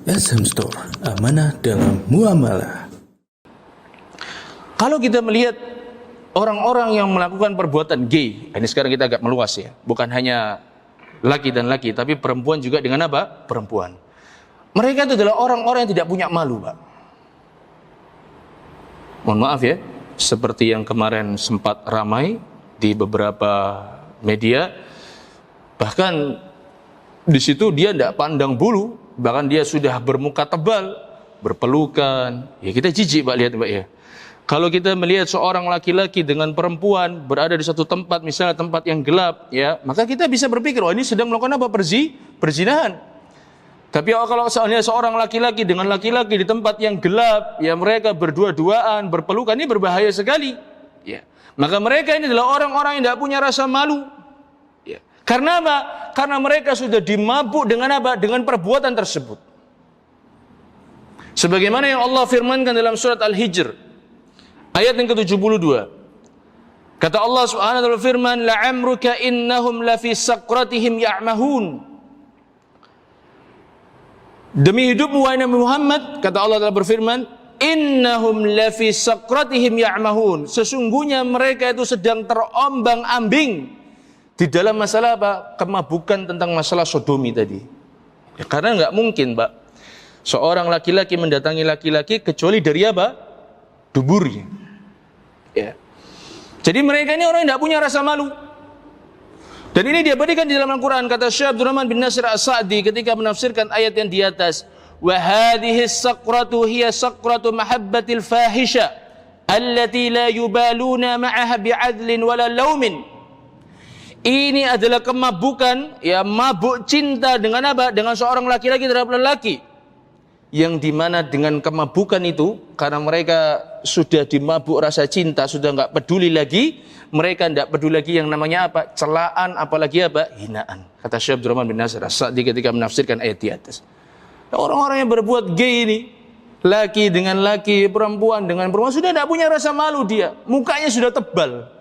SM Store, amanah dalam muamalah. Kalau kita melihat orang-orang yang melakukan perbuatan gay, ini sekarang kita agak meluas ya, bukan hanya laki dan laki, tapi perempuan juga dengan apa? Perempuan. Mereka itu adalah orang-orang yang tidak punya malu, Pak. Mohon maaf ya, seperti yang kemarin sempat ramai di beberapa media, bahkan di situ dia tidak pandang bulu, bahkan dia sudah bermuka tebal, berpelukan. Ya kita jijik, Pak, lihat, Pak ya. Kalau kita melihat seorang laki-laki dengan perempuan berada di satu tempat, misalnya tempat yang gelap, ya, maka kita bisa berpikir, oh ini sedang melakukan apa? Perzinahan. Tapi kalau soalnya seorang laki-laki dengan laki-laki di tempat yang gelap, ya mereka berdua-duaan, berpelukan, ini berbahaya sekali. Ya. Maka mereka ini adalah orang-orang yang tidak punya rasa malu. Ya. Karena apa? Karena mereka sudah dimabuk dengan apa? Dengan perbuatan tersebut. Sebagaimana yang Allah firmankan dalam surat Al-Hijr, ayat yang ke-72. Kata Allah Subhanahu wa taala firman, la'amruka innahum lafi saqratihim ya'mahun. Demi hidupmu wahai Nabi Muhammad, kata Allah telah berfirman, innahum lafi saqratihim ya'mahun. Sesungguhnya mereka itu sedang terombang-ambing di dalam masalah apa? Kemabukan tentang masalah sodomi tadi. Ya, karena nggak mungkin, Pak, seorang laki-laki mendatangi laki-laki kecuali dari apa? Duburnya. Ya. Jadi mereka ini orang yang tidak punya rasa malu. Dan ini dia berikan di dalam Al-Quran, kata Syekh Abdurrahman bin Nasir As-Sa'di ketika menafsirkan ayat yang di atas, wa hadhihi as-saqratu hiya saqratu mahabbatil fahisha allati la yubaluna ma'aha bi'adlin wala laumin. Ini adalah kemabukan, ya, mabuk cinta dengan apa? Dengan seorang laki-laki terhadap lelaki. Yang dimana dengan kemabukan itu, karena mereka sudah dimabuk rasa cinta, sudah nggak peduli lagi, mereka tidak peduli lagi yang namanya apa? Celaan, apalagi apa? Hinaan. Kata Syekh Abdurrahman bin Nasir As-Sa'di ketika menafsirkan ayat di atas. Orang-orang yang berbuat gay ini, laki dengan laki, perempuan dengan perempuan, sudah tidak punya rasa malu dia. Mukanya sudah tebal.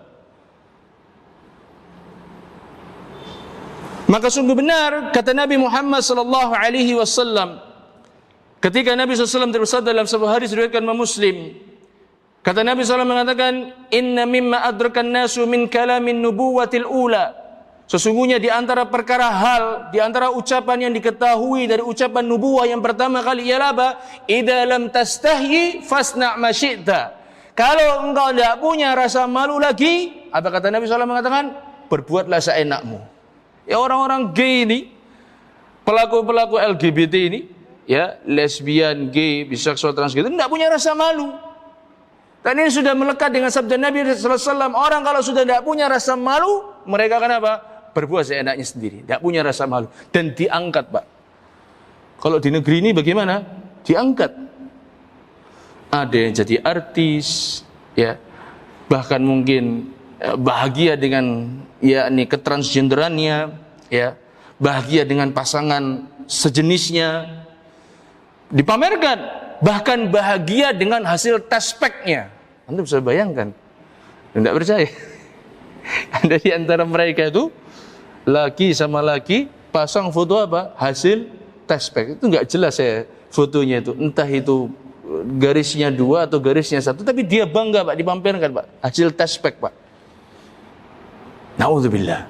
Maka sungguh benar kata Nabi Muhammad sallallahu alaihi wasallam ketika Nabi SAW bersabda dalam sebuah hadis riwayatkan Muslim, kata Nabi SAW mengatakan, inna mimma adrakan nasu min kalamin nubuwatil ula. Sesungguhnya di antara perkara hal, di antara ucapan yang diketahui dari ucapan nubuwah yang pertama kali ialah apa? Idza lam tastahyi fasna' ma syi'ta. Kalau engkau tidak punya rasa malu lagi, apa kata Nabi SAW mengatakan? Berbuatlah seenakmu. Ya orang-orang gay ini, pelaku-pelaku LGBT ini, ya lesbian, gay, biseksual, transgender, tidak punya rasa malu. Dan ini sudah melekat dengan sabda Nabi SAW. Orang kalau sudah tidak punya rasa malu, mereka akan apa? Berbuat seenaknya sendiri. Tidak punya rasa malu. Dan diangkat, Pak. Kalau di negeri ini bagaimana? Diangkat. Ada yang jadi artis, ya, bahkan mungkin bahagia dengan yakni ketransgenderannya, ya, bahagia dengan pasangan sejenisnya, dipamerkan, bahkan bahagia dengan hasil tes pack-nya. Anda bisa bayangkan? Tidak percaya? Ada di antara mereka itu laki sama laki pasang foto apa? Hasil tes pack. Itu nggak jelas ya fotonya itu. Entah itu garisnya 2 atau garisnya 1, tapi dia bangga, Pak, dipamerkan, Pak. Hasil tes pack, Pak. Na'udzubillah.